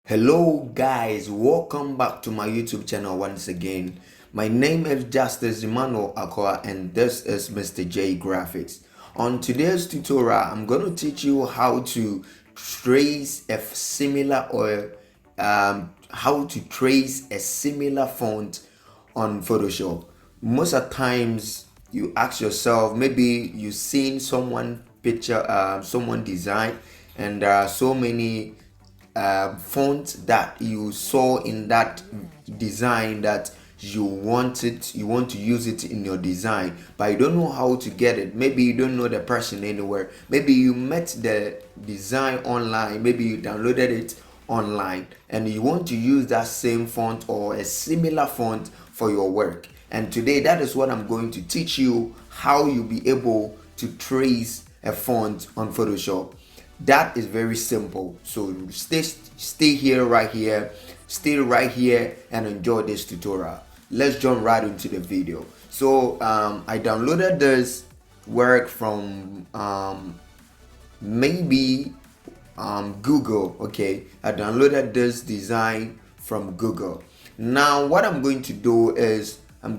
Hello guys, welcome back to my YouTube channel once again. My name is Justice Emmanuel Akwa and this is Mr. J Graphics. On today's tutorial, I'm going to teach you how to trace a similar font on Photoshop. Most of the times you ask yourself, maybe you've seen someone someone design, and there are so many font that you saw in that design that you want to use it in your design, but you don't know how to get it. Maybe you don't know the person anywhere. Maybe you met the design online, maybe you downloaded it online and you want to use that same font or a similar font for your work. And today, that is what I'm going to teach you, how you'll be able to trace a font on Photoshop. That is very simple. So stay here, right here, stay right here and enjoy this tutorial. Let's jump right into the video. So I downloaded this work from maybe Google. Okay, I downloaded this design from Google. Now what I'm going to do is we are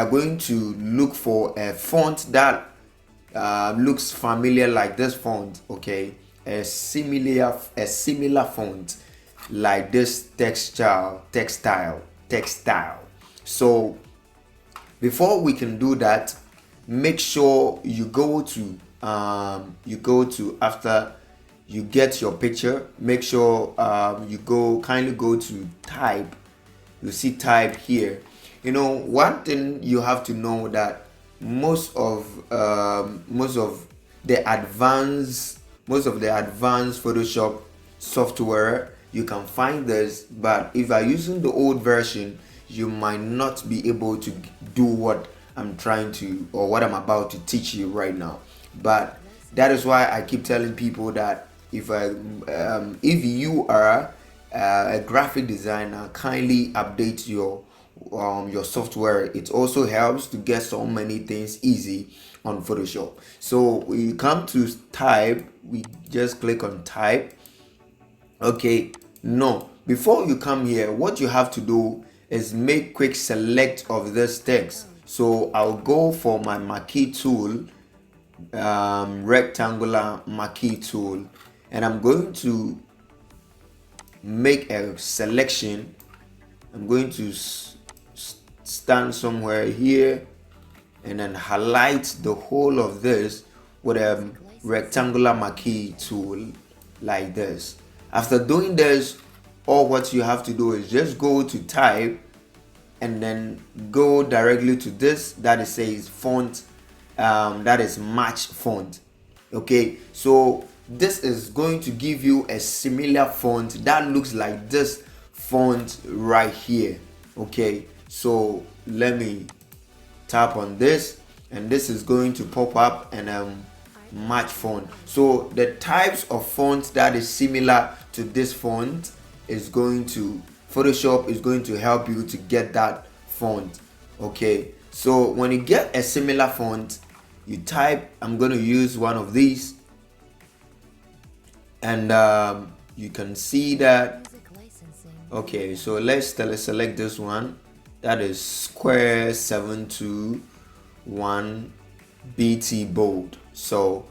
going to look for a font that looks familiar like this font. Okay, a similar font like this textile. So before we can do that, make sure you go to after you get your picture, make sure kindly go to type. You see type here. You know, one thing you have to know that most of the advanced Photoshop software, you can find this, but if you're using the old version, you might not be able to do what I'm about to teach you right now. But that is why I keep telling people that if you are a graphic designer, kindly update your software. It also helps to get so many things easy on Photoshop. So we come to type, we just click on type. Okay, no, before you come here, what you have to do is make quick select of this text. So I'll go for my marquee tool, rectangular marquee tool, and I'm going to make a selection. I'm going to stand somewhere here and then highlight the whole of this with a rectangular marquee tool like this. After doing this, all what you have to do is just go to type and then go directly to this that it says font, that is match font. Okay, so this is going to give you a similar font that looks like this font right here. Okay, so let me tap on this and this is going to pop up and match font. So the types of fonts that is similar to this font is Photoshop is going to help you to get that font. Okay, so when you get a similar font, you type, I'm going to use one of these, and you can see that. Okay, so let's select this one, that is square 721 BT bold. So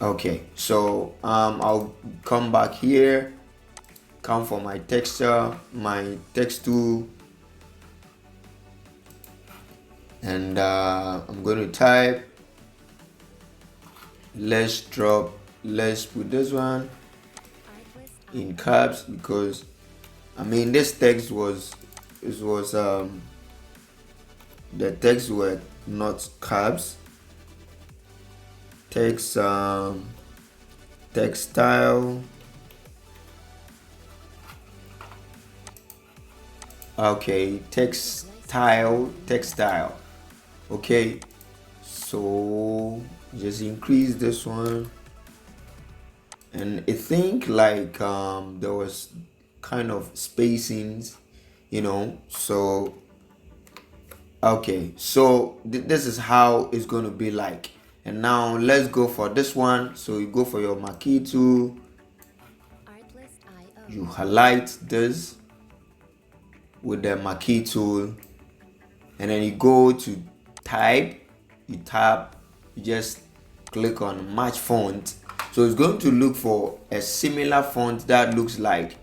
okay, so I'll come back here, come for my texture, my text tool, and I'm going to type. Let's put this one in caps, because I mean this text the text were not caps. Text textile. Okay, textile. Okay, so just increase this one, and I think like there was kind of spacings, you know. So okay, so this is how it's going to be like. And now let's go for this one. So you go for your marquee tool, you highlight this with the marquee tool, and then you go to type, you tap, you just click on match font. So it's going to look for a similar font that looks like,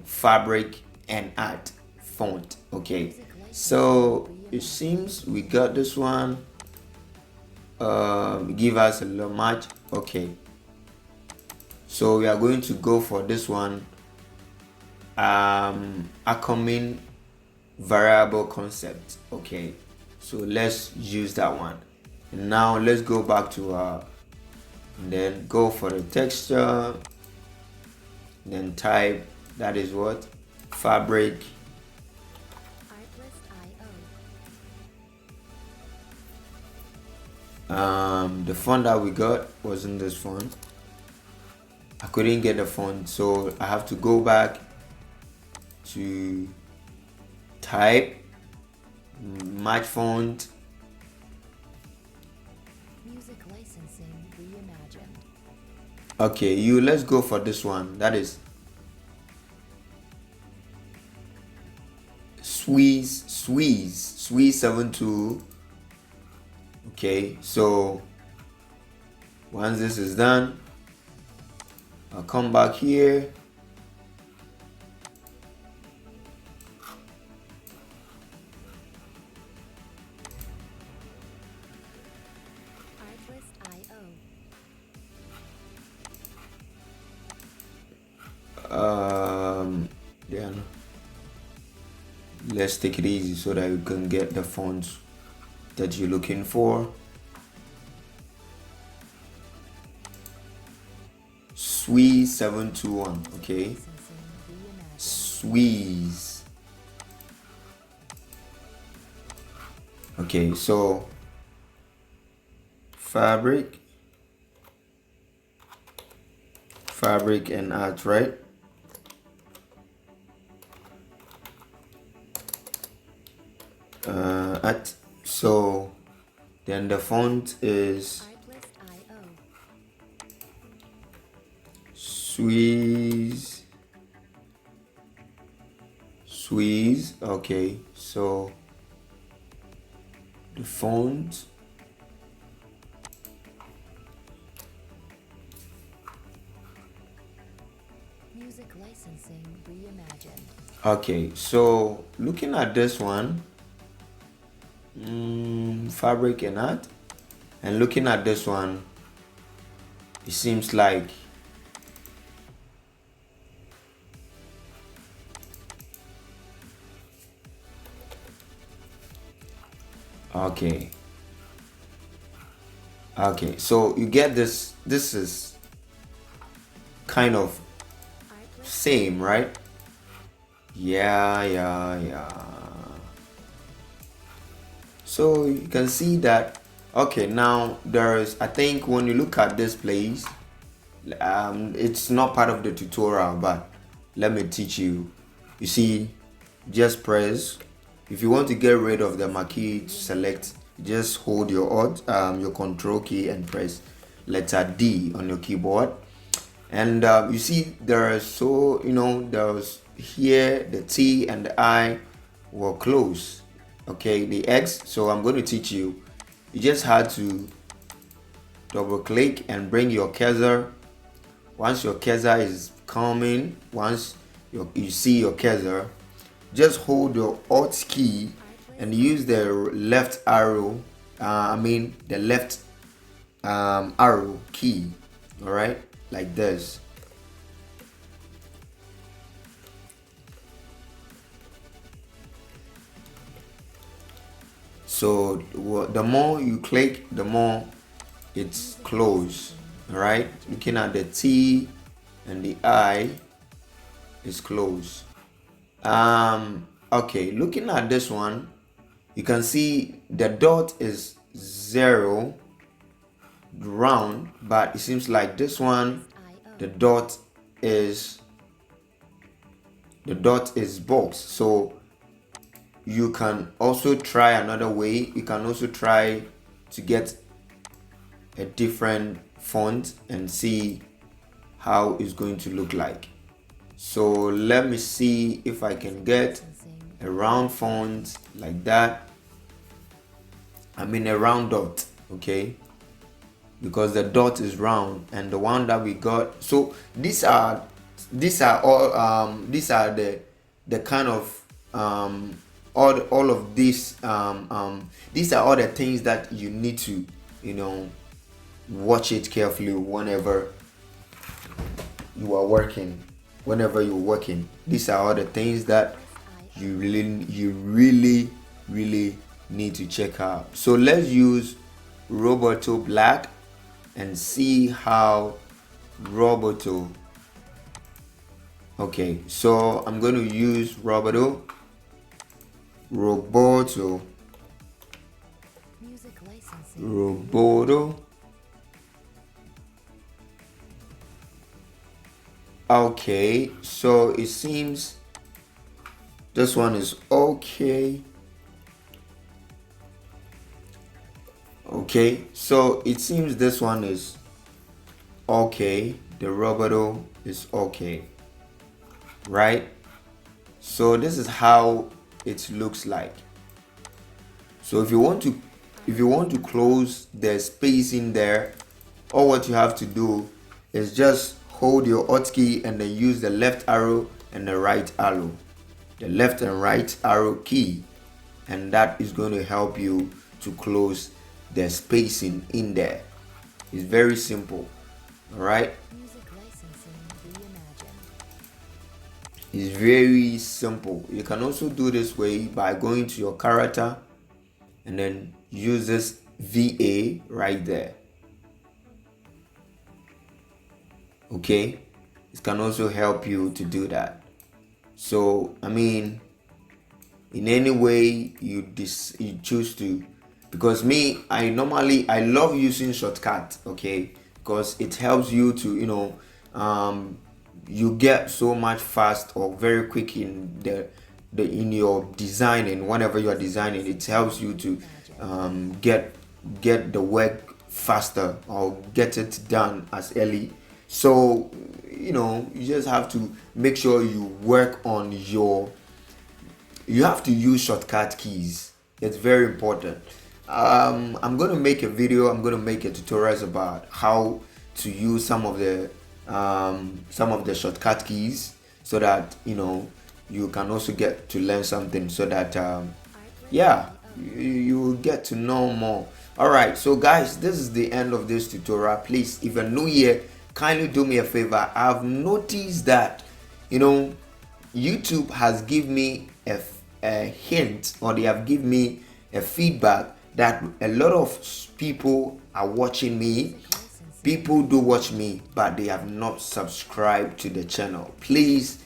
fabric and art font. Okay, so it seems we got this one. Give us a little match. Okay, so we are going to go for this one, Accommoding variable concept. Okay, so let's use that one. And now let's go back to and then go for the texture, then type, that is what, fabric. The font that we got wasn't this font. I couldn't get the font, so I have to go back to type, match font. Music licensing reimagined. Okay, let's go for this one. That is Squeeze 72. Okay, so once this is done, I'll come back here. Then let's take it easy so that you can get the fonts that you're looking for. Squeeze 721. Okay, Squeeze. Okay, so fabric and art, right? Art. So then the font is Squeeze. Okay, so the font, Music licensing reimagined. okay, so looking at this one, fabric and art, and looking at this one, it seems like okay, so you get this is kind of same, right? Yeah. So you can see that. Okay, now there's, I think when you look at this place, it's not part of the tutorial, but let me teach you. You see, just press. If you want to get rid of the marquee to select, just hold your your control key and press letter D on your keyboard. And you see there's there's here the T and the I were close. Okay, the X. So I'm going to teach you. You just had to double click and bring your cursor. Once your cursor is coming, once you see your cursor, just hold your Alt key and use the left arrow. The left arrow key. All right, like this. So the more you click, the more it's closed. All right, looking at the T and the I is closed. Okay, looking at this one, you can see the dot is 0 round, but it seems like this one, the dot is box. So you can also try another way. You can also try to get a different font and see how it's going to look like. So let me see if I can get a round font like that. I mean a round dot, okay, because the dot is round and the one that we got. So these are all these are the kind of all of these these are all the things that you need to, you know, watch it carefully whenever you are working. Whenever you're working, these are all the things that you really need to check out. So let's use Roboto Black and see how Roboto. Okay, so I'm going to use Roboto. Music licensing. Roboto. Okay, so it seems this one is okay. Okay, so it seems this one is okay. The Roboto is okay, right? So this is how it looks like. So if you want to close the space in there, all what you have to do is just hold your hotkey and then use the left arrow and the right arrow, the left and right arrow key, and that is going to help you to close the spacing in there. It's very simple. All right, Music licensing reimagined. it's very simple. You can also do this way by going to your character and then use this VA right there. Okay, it can also help you to do that. So I mean, in any way you choose to, because me, I love using shortcut, okay, because it helps you to, you know, you get so much fast or very quick in in your designing. Whenever you are designing, it helps you to get the work faster or get it done as early. So you know, you just have to make sure you work on your, you have to use shortcut keys. It's very important. I'm going to make a video, I'm going to make a tutorials about how to use some of the shortcut keys, so that, you know, you can also get to learn something, so that yeah, you will get to know more. All right, so guys, this is the end of this tutorial. Please, if you're new here, kindly do me a favor. I've noticed that, you know, YouTube has given me a hint, or they have given me a feedback that a lot of people are watching me. People do watch me, but they have not subscribed to the channel. Please,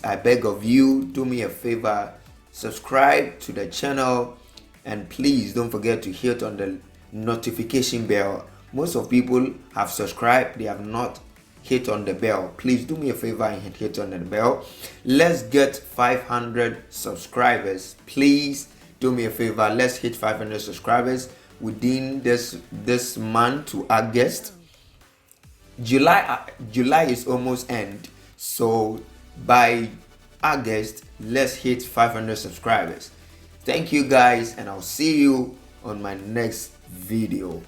I beg of you, do me a favor, subscribe to the channel, and please don't forget to hit on the notification bell. Most of people have subscribed, they have not hit on the bell. Please do me a favor and hit on the bell. Let's get 500 subscribers. Please do me a favor, let's hit 500 subscribers within this month to August. July is almost end, so by August let's hit 500 subscribers. Thank you guys, and I'll see you on my next video.